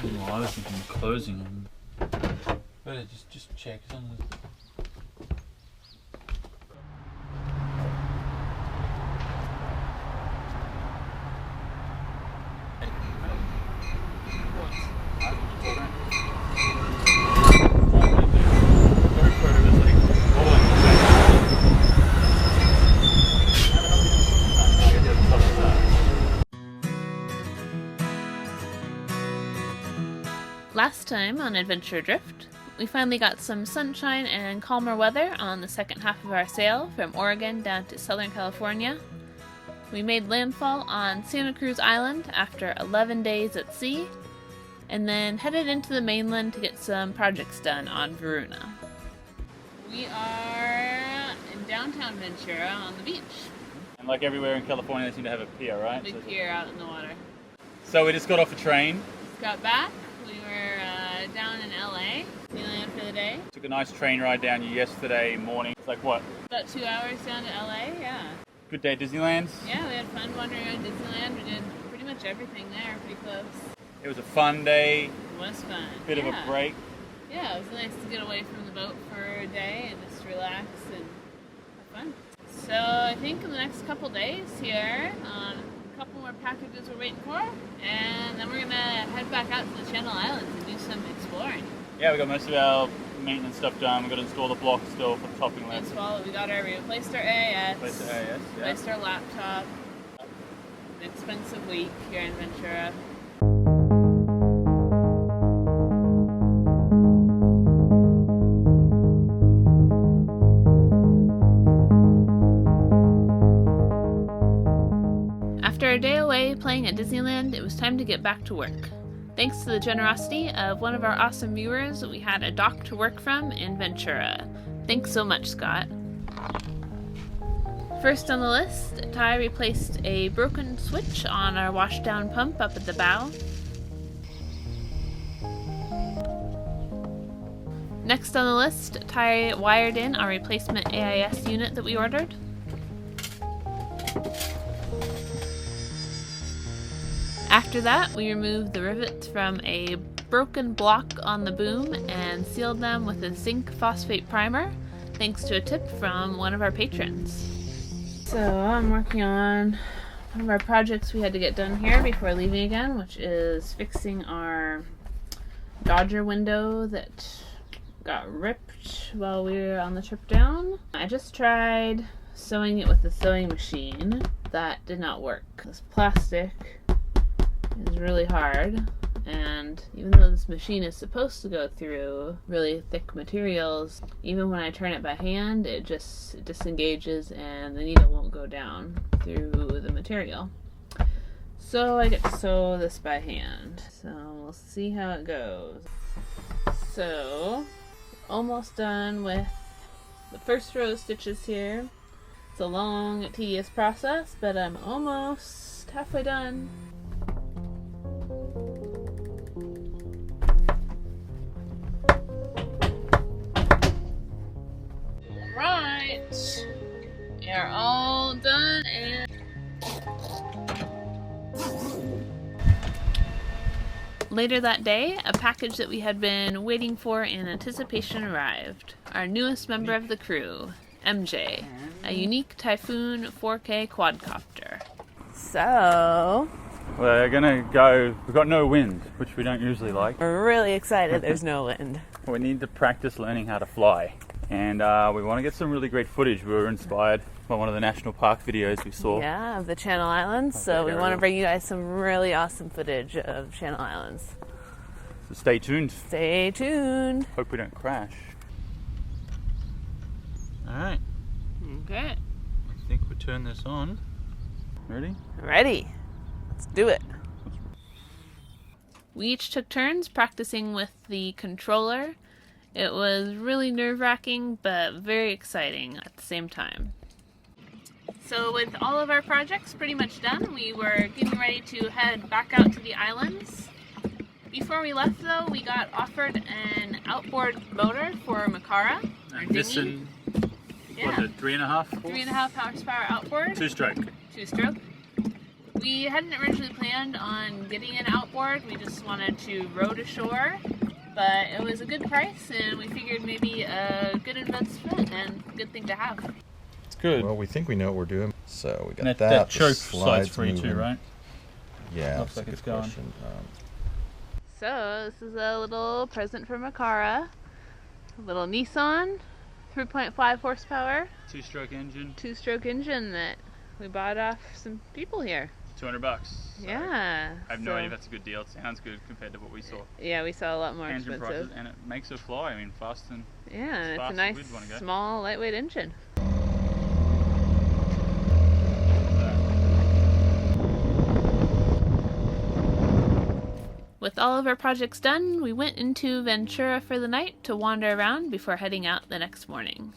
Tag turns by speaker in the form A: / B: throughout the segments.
A: I was thinking closing them. Better just check some of the...
B: Last time on Adventure Adrift, we finally got some sunshine and calmer weather on the second half of our sail from Oregon down to Southern California. We made landfall on Santa Cruz Island after 11 days at sea, and then headed into the mainland to get some projects done on Ventura. We are in downtown Ventura on the beach.
A: And like everywhere in California, they seem to have a pier, right?
B: Big pier out in the water.
A: So we just got off a train.
B: Just got back. We were down in LA, Disneyland for the day.
A: Took a nice train ride down yesterday morning. It's like what?
B: About 2 hours down to LA, yeah.
A: Good day at Disneyland.
B: Yeah, we had fun wandering around Disneyland. We did pretty much everything there, pretty close.
A: It was a fun day.
B: It was fun.
A: Bit of a break.
B: Yeah, it was nice to get away from the boat for a day and just relax and have fun. So I think in the next couple days here, a couple more packages we're waiting for, and then we're gonna head back out to the Channel Islands and do some exploring.
A: Yeah, we got most of our maintenance stuff done. We've got to install the block still for the topping lift.
B: We replaced our AIS, replaced our laptop. An expensive week here in Ventura. After a day away playing at Disneyland, it was time to get back to work. Thanks to the generosity of one of our awesome viewers, we had a dock to work from in Ventura. Thanks so much, Scott. First on the list, Ty replaced a broken switch on our washdown pump up at the bow. Next on the list, Ty wired in our replacement AIS unit that we ordered. After that, we removed the rivets from a broken block on the boom and sealed them with a zinc phosphate primer, thanks to a tip from one of our patrons. So I'm working on one of our projects we had to get done here before leaving again, which is fixing our Dodger window that got ripped while we were on the trip down. I just tried sewing it with a sewing machine. That did not work. This plastic is really hard, and even though this machine is supposed to go through really thick materials, even when I turn it by hand, it just disengages and the needle won't go down through the material. So I get to sew this by hand. So we'll see how it goes. So, almost done with the first row of stitches here. It's a long, tedious process, but I'm almost halfway done. Right, we are all done, and later that day, a package that we had been waiting for in anticipation arrived. Our newest member of the crew, MJ, a unique Typhoon 4K quadcopter. So
A: We're gonna go. We've got no wind, which we don't usually like.
B: we're really excited there's no wind.
A: We need to practice learning how to fly. And we want to get some really great footage. We were inspired by one of the national park videos we saw.
B: Yeah, of the Channel Islands. So we want to bring you guys some really awesome footage of Channel Islands.
A: So stay tuned.
B: Stay tuned.
A: Hope we don't crash. Alright,
B: Okay.
A: I think we turn this on. Ready?
B: Ready. Let's do it. We each took turns practicing with the controller. It was really nerve-wracking, but very exciting at the same time. So with all of our projects pretty much done, we were getting ready to head back out to the islands. Before we left though, we got offered an outboard motor for Makara, our dinghy.
A: What's it, 3.5?
B: 3.5 horsepower outboard.
A: Two-stroke.
B: Two-stroke. We hadn't originally planned on getting an outboard. We just wanted to row to shore, but it was a good price, and we figured maybe a good investment and a good thing to have.
A: It's good.
C: Well, we think we know what we're doing, so we got
A: And
C: that.
A: that
C: the
A: choke
C: slides
A: side's free
C: moving.
A: too, right?
C: Yeah,
A: Looks
C: that's a
A: like
C: good
A: it's going.
C: question.
B: So this is a little present from Makara. A little Nissan, 3.5 horsepower,
A: Two-stroke engine,
B: two-stroke engine that we bought off some people here.
A: $200. So
B: Yeah.
A: I have no idea if that's a good deal. It sounds good compared to what we saw.
B: Yeah, we saw a lot more
A: Engine
B: expensive.
A: prices, and it makes it fly. I mean, fast and
B: Yeah, and it's
A: fast
B: a
A: as
B: nice,
A: we'd wanna go.
B: small, lightweight engine. With all of our projects done, we went into Ventura for the night to wander around before heading out the next morning.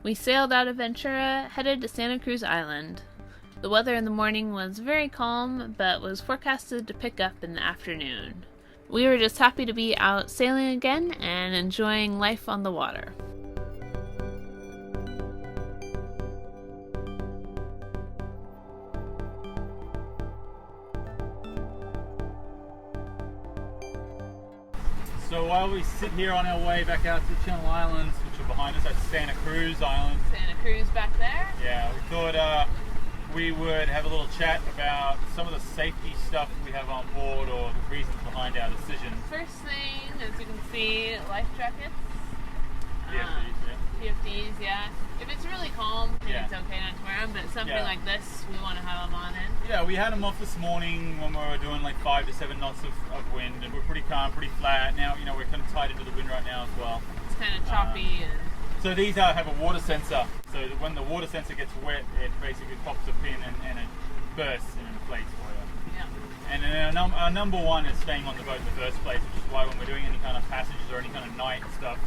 B: We sailed out of Ventura, headed to Santa Cruz Island. The weather in the morning was very calm, but was forecasted to pick up in the afternoon. We were just happy to be out sailing again and enjoying life on the water.
A: So while we sit here on our way back out to the Channel Islands, which are behind us, that's Santa Cruz Island.
B: Santa Cruz back there.
A: Yeah, we thought we would have a little chat about some of the safety stuff we have on board or the reasons behind our decision.
B: First thing, as you can see, life jackets.
A: PFDs,
B: PFDs, yeah. If it's really calm, then
A: Yeah.
B: it's okay not to wear them, but something
A: Yeah.
B: like this, we want to have them on in.
A: Yeah, we had them off this morning when we were doing like 5 to 7 knots of wind, and we're pretty calm, pretty flat. Now, you know, we're kind of tied into the wind right now as well.
B: It's kind of choppy and
A: So these have a water sensor. So that when the water sensor gets wet, it basically pops a pin and it bursts and inflates for you.
B: yeah.
A: And then our number one is staying on the boat in the first place, which is why when we're doing any kind of passages or any kind of night stuff,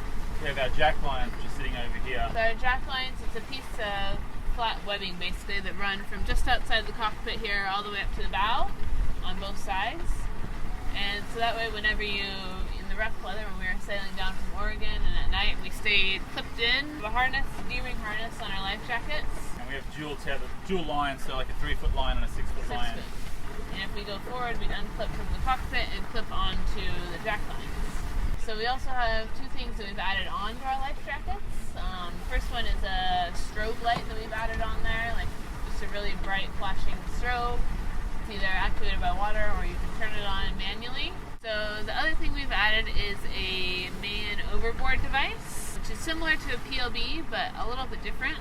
A: we have our jack lines, which is sitting over here.
B: So our jack lines, it's a piece of flat webbing basically that run from just outside the cockpit here all the way up to the bow on both sides. And so that way whenever you, in the rough weather when we were sailing down from Oregon and at night we stayed clipped in a harness, D-ring harness on our life jackets.
A: And we have dual lines, so like a 3-foot line and a 6-foot line.
B: And if we go forward, we'd unclip from the cockpit and clip onto the jack lines. So we also have two things that we've added onto our life jackets. First one is a strobe light that we've added on there, like just a really bright flashing strobe. It's either activated by water or you can turn it on manually. So the other thing we've added is a man overboard device, which is similar to a PLB but a little bit different.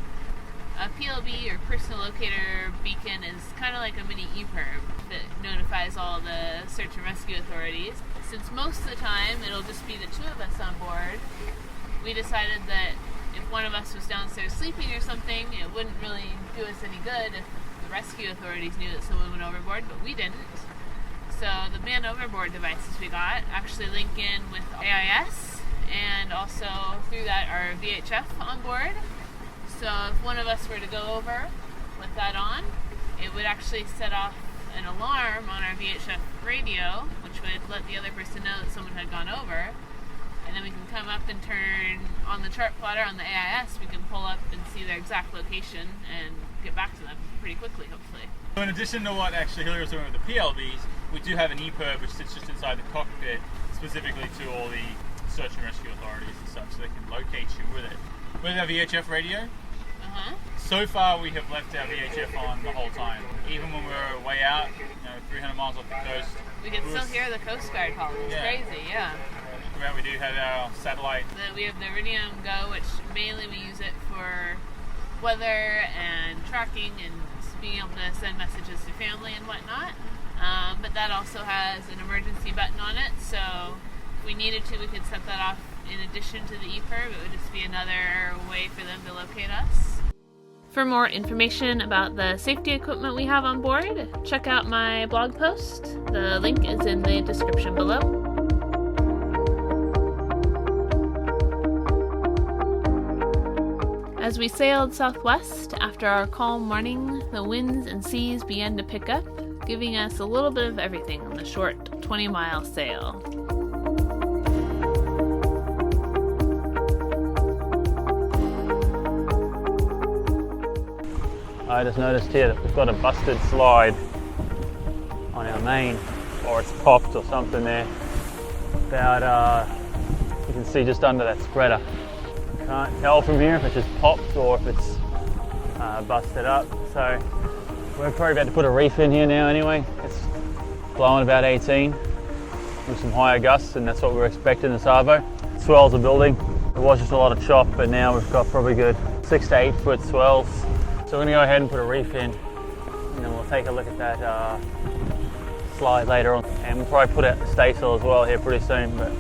B: A PLB or personal locator beacon is kind of like a mini EPIRB that notifies all the search and rescue authorities. Since most of the time it'll just be the two of us on board, we decided that if one of us was downstairs sleeping or something, it wouldn't really do us any good if the rescue authorities knew that someone went overboard, but we didn't. So the man overboard devices we got actually link in with AIS, and also through that our VHF on board. So if one of us were to go over with that on, it would actually set off an alarm on our VHF radio, which would let the other person know that someone had gone over. And then we can come up and turn on the chart plotter on the AIS, we can pull up and see their exact location and get back to them pretty quickly, hopefully.
A: So in addition to what actually Hilary was doing with the PLBs, we do have an EPIRB which sits just inside the cockpit, specifically to all the search and rescue authorities and such, so they can locate you with it. With our VHF radio, so far we have left our VHF on the whole time. Even when we were way out, 300 miles off the coast.
B: We can still hear the Coast Guard calling. It's crazy, yeah.
A: We do have our satellite.
B: We have the Iridium Go, which mainly we use it for weather and tracking and being able to send messages to family and whatnot. But that also has an emergency button on it, so if we needed to, we could set that off in addition to the EPIRB. It would just be another way for them to locate us. For more information about the safety equipment we have on board, check out my blog post. The link is in the description below. As we sailed southwest after our calm morning, the winds and seas began to pick up, giving us a little bit of everything on the short 20-mile sail.
D: I just noticed here that we've got a busted slide on our main, or it's popped or something there. About, you can see just under that spreader. I can't tell from here if it's just popped or if it's busted up. So we're probably about to put a reef in here now anyway. It's blowing about 18 with some higher gusts, and that's what we're expecting this arvo. Swells are building. There was just a lot of chop, but now we've got probably good 6 to 8 foot swells. So we're gonna go ahead and put a reef in, and then we'll take a look at that slide later on. And we'll probably put out the staysail as well here pretty soon. But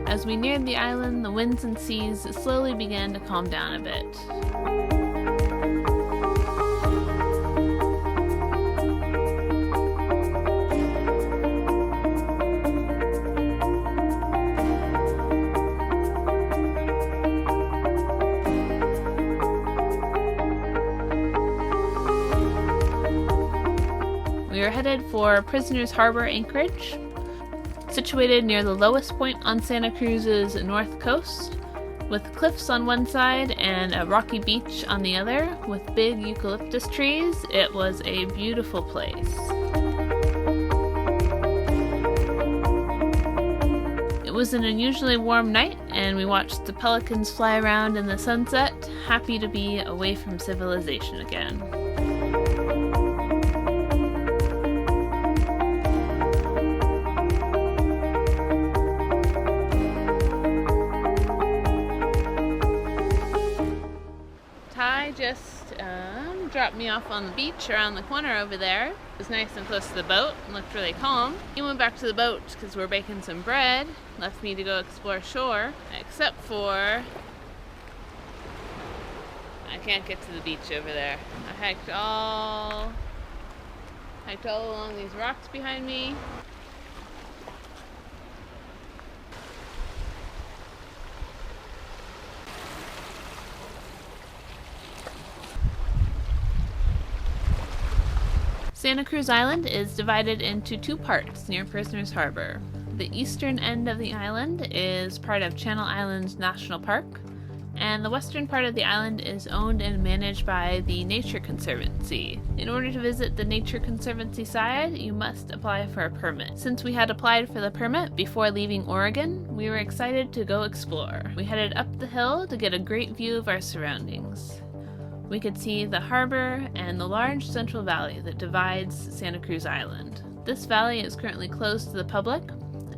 B: As we neared the island, the winds and seas slowly began to calm down a bit. We are headed for Prisoners Harbor Anchorage, situated near the lowest point on Santa Cruz's north coast, with cliffs on one side and a rocky beach on the other, with big eucalyptus trees. It was a beautiful place. It was an unusually warm night, and we watched the pelicans fly around in the sunset, happy to be away from civilization again. Just dropped me off on the beach around the corner over there. It was nice and close to the boat and looked really calm. He went back to the boat because we're baking some bread, left me to go explore shore, except for I can't get to the beach over there. I hiked all along these rocks behind me. Santa Cruz Island is divided into 2 parts near Prisoners Harbor. The eastern end of the island is part of Channel Islands National Park, and the western part of the island is owned and managed by the Nature Conservancy. In order to visit the Nature Conservancy side, you must apply for a permit. Since we had applied for the permit before leaving Oregon, we were excited to go explore. We headed up the hill to get a great view of our surroundings. We could see the harbor and the large central valley that divides Santa Cruz Island. This valley is currently closed to the public.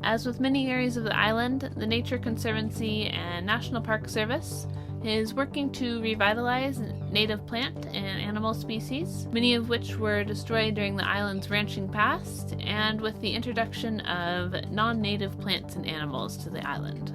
B: As with many areas of the island, the Nature Conservancy and National Park Service is working to revitalize native plant and animal species, many of which were destroyed during the island's ranching past, and with the introduction of non-native plants and animals to the island.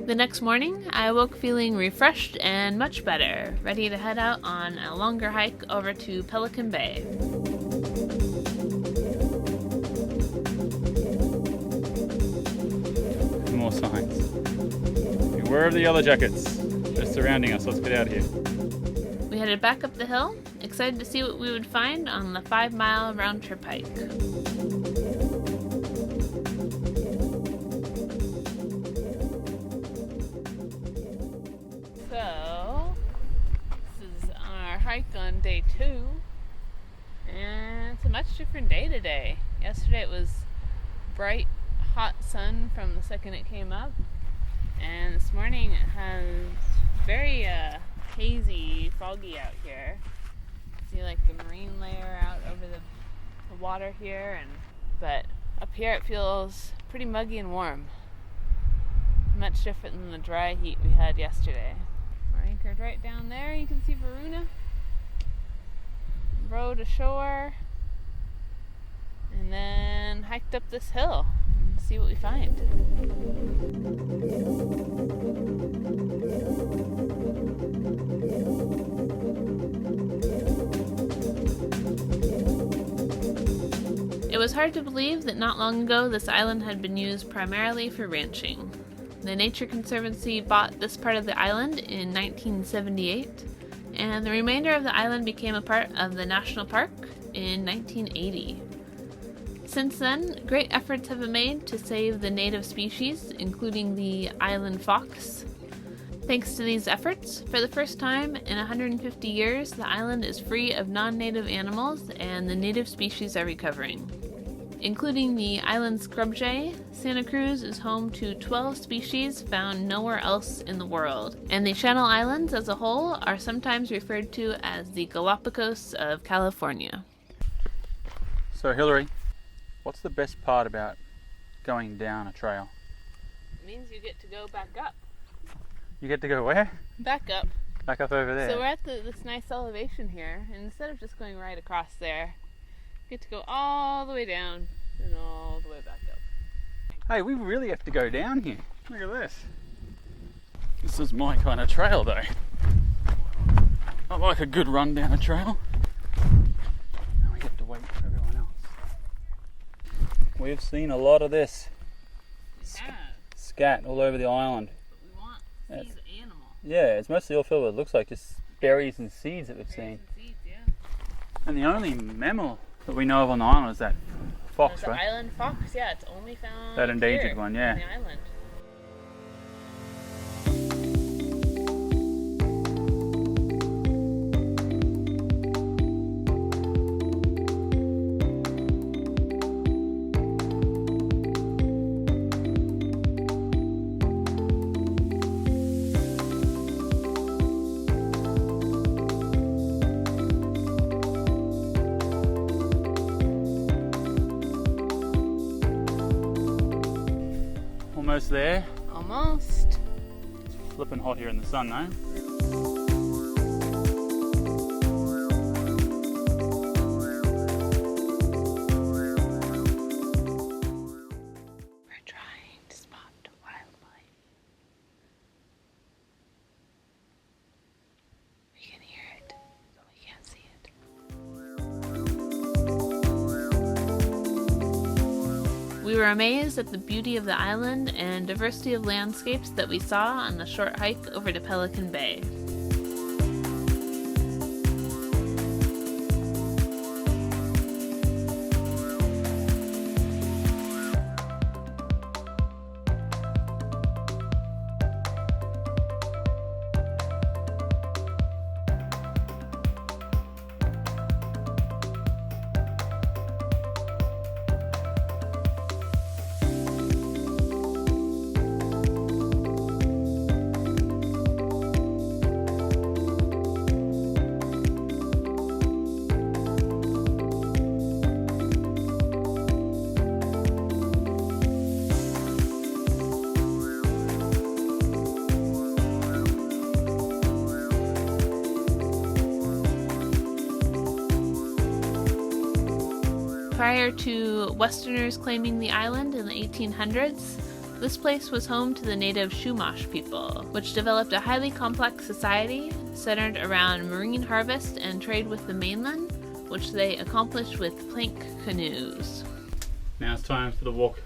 B: The next morning, I woke feeling refreshed and much better, ready to head out on a longer hike over to Pelican Bay.
A: More signs. Beware of the yellow jackets. They're surrounding us. Let's get out of here.
B: We headed back up the hill, excited to see what we would find on the 5-mile round-trip hike. So, this is our hike on day 2, and it's a much different day today. Yesterday it was bright, hot sun from the second it came up, and this morning it has very hazy, foggy out here. See like the marine layer out over the water here, but up here it feels pretty muggy and warm. much different than the dry heat we had yesterday. We're anchored right down there. You can see Ventura. Rowed ashore. And then hiked up this hill and see what we find. It was hard to believe that not long ago this island had been used primarily for ranching. The Nature Conservancy bought this part of the island in 1978, and the remainder of the island became a part of the national park in 1980. Since then, great efforts have been made to save the native species, including the island fox. Thanks to these efforts, for the first time in 150 years, the island is free of non-native animals and the native species are recovering. Including the island scrub jay, Santa Cruz is home to 12 species found nowhere else in the world, and the Channel Islands as a whole are sometimes referred to as the Galapagos of California.
D: So Hillary, what's the best part about going down a trail?
B: It means you get to go back up.
D: You get to go where?
B: Back up.
D: Back up over there.
B: So we're at this nice elevation here, and instead of just going right across there, you get to go all the way down and all the way back up.
D: Hey, we really have to go down here. Look at this. This is my kind of trail though. I like a good run down a trail. Now we have to wait for everyone else. We've seen a lot of this scat all over the island.
B: But we want to see the animal.
D: Yeah, it's mostly all filled with, it looks like just berries and seeds that we've seen.
B: Seeds, yeah.
D: And the only mammal that we know of on the island is that fox,
B: The
D: right?
B: island fox, yeah, it's only found
D: That endangered
B: here
D: one, yeah.
B: on the island.
D: Almost there.
B: Almost.
D: Flipping hot here in the sun though.
B: We're trying to spot wildlife. We can hear it, but we can't see it. We were amazed at the beauty of the island and diversity of landscapes that we saw on the short hike over to Pelican Bay. Prior to Westerners claiming the island in the 1800s, this place was home to the native Chumash people, which developed a highly complex society centered around marine harvest and trade with the mainland, which they accomplished with plank canoes.
D: Now it's time for the walk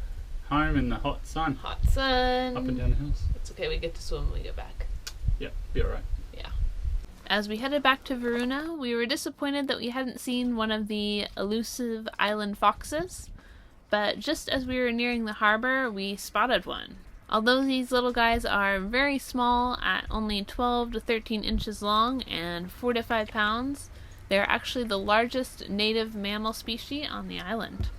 D: home in the hot sun.
B: Hot sun.
D: Up and down the hills.
B: It's okay, we get to swim when we get back.
D: Yep, be alright.
B: Yeah. As we headed back to Ventura, we were disappointed that we hadn't seen one of the elusive island foxes, but just as we were nearing the harbor, we spotted one. Although these little guys are very small, at only 12 to 13 inches long and 4 to 5 pounds, they're actually the largest native mammal species on the island.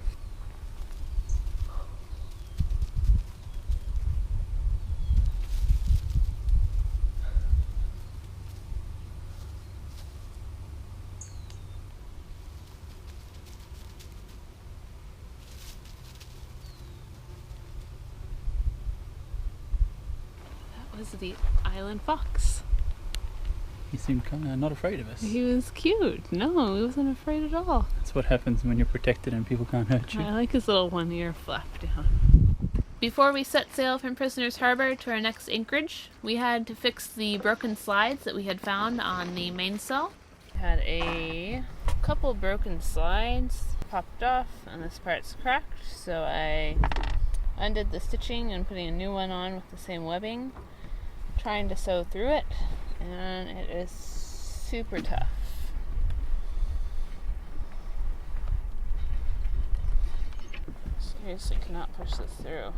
B: is the island fox.
D: He seemed kind of not afraid of us.
B: He was cute. No, he wasn't afraid at all.
D: That's what happens when you're protected and people can't hurt you.
B: I like his little one ear flap down. Before we set sail from Prisoners Harbor to our next anchorage, we had to fix the broken slides that we had found on the mainsail. Had a couple broken slides popped off and this part's cracked, so I undid the stitching and putting a new one on with the same webbing, trying to sew through it, and it is super tough. Seriously cannot push this through.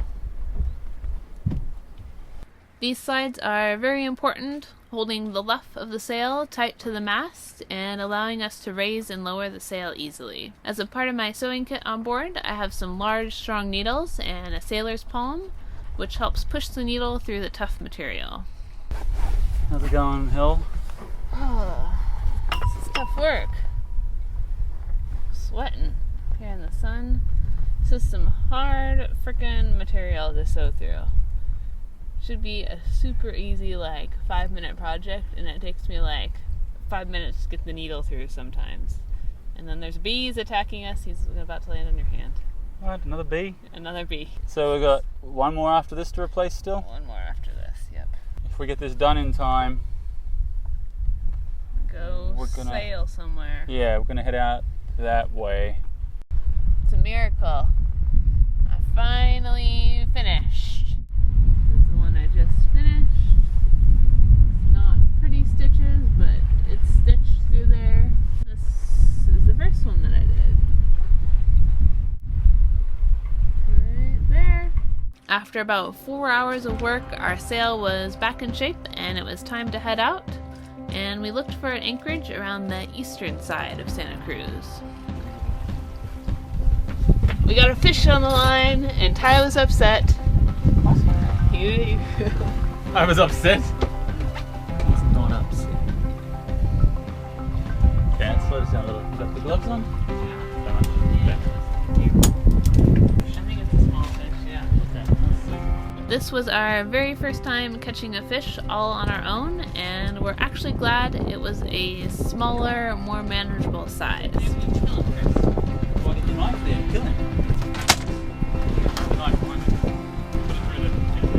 B: These slides are very important, holding the luff of the sail tight to the mast and allowing us to raise and lower the sail easily. As a part of my sewing kit on board, I have some large strong needles and a sailor's palm, which helps push the needle through the tough material.
D: How's it going, Hill?
B: Oh, this is tough work. Sweating here in the sun. This is some hard frickin' material to sew through. Should be a super easy 5-minute project, and it takes me 5 minutes to get the needle through sometimes. And then there's bees attacking us. He's about to land on your hand.
D: Alright, another bee.
B: Another bee.
D: So we got one more after this to replace still?
B: One more after this, yep.
D: If we get this done in time,
B: Go sail somewhere.
D: yeah, we're gonna head out that way.
B: It's a miracle. I finally finished. This is the one I just finished. It's not pretty stitches, but it's stitched through there. This is the first one that I did. Right there. After about 4 hours of work, our sail was back in shape and it was time to head out. And we looked for an anchorage around the eastern side of Santa Cruz. We got a fish on the line, and Ty was upset.
A: I was upset.
D: I was not upset. Okay, let's slow this down a little. You got the gloves on?
B: I think it's a small fish, yeah.
D: Okay.
B: This was our very first time catching a fish all on our own, and we're actually glad it was a smaller, more manageable size.
D: Well, get your knife there and kill him. Knife, one. Put it through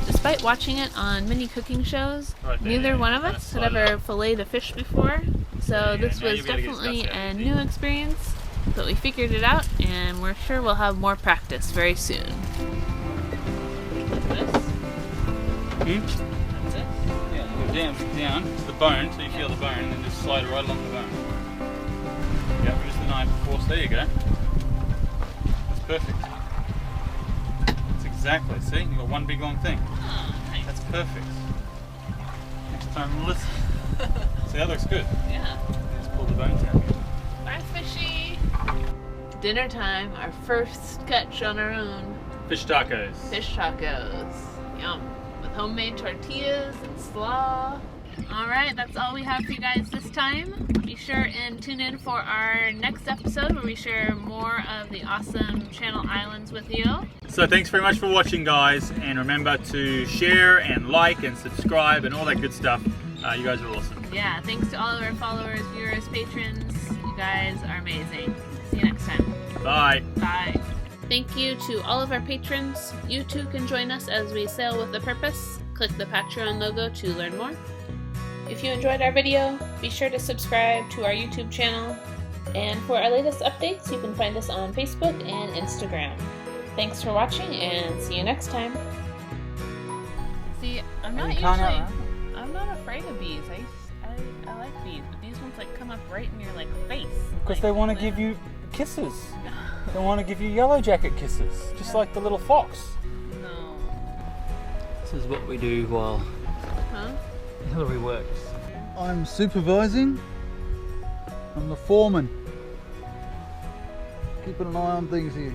B: Despite watching it on many cooking shows,
A: Right there,
B: neither
A: yeah.
B: one of us had ever filleted a fish before, so this
A: now
B: was
A: you've gotta get
B: definitely
A: stuff out
B: a
A: of
B: new experience, but we figured it out, and we're sure we'll have more practice very soon. Like this. That's it.
D: Yeah, go down to the bone, so you feel the bone, and then just slide it right along the bone. Yeah, where's the knife, of course? There you go. That's perfect. That's exactly, see? You've got one big long thing.
B: Oh, nice.
D: That's perfect. Next time, listen. See, that looks good.
B: Yeah.
D: Just pull the bones out.
B: Bye, fishy. Dinner time, our first catch on our own.
A: Fish tacos.
B: Fish tacos. Yum. With homemade tortillas and slaw. Alright, that's all we have for you guys this time. Be sure and tune in for our next episode where we share more of the awesome Channel Islands with you.
A: So thanks very much for watching, guys, and remember to share and like and subscribe and all that good stuff. You guys are awesome.
B: Yeah, thanks to all of our followers, viewers, patrons. You guys are amazing. See you next time.
A: Bye.
B: Bye. Thank you to all of our patrons. You too can join us as we sail with a purpose. Click the Patreon logo to learn more. If you enjoyed our video, be sure to subscribe to our YouTube channel. And for our latest updates, you can find us on Facebook and Instagram. Thanks for watching, and see you next time. See, I'm not afraid of bees. I like bees, but these ones come up right in your face.
D: Because they want to give you kisses. They want to give you yellow jacket kisses, just like the little fox.
B: No.
E: This is what we do while
B: Huh?
E: Hillary works.
F: I'm supervising. I'm the foreman. Keeping an eye on things here.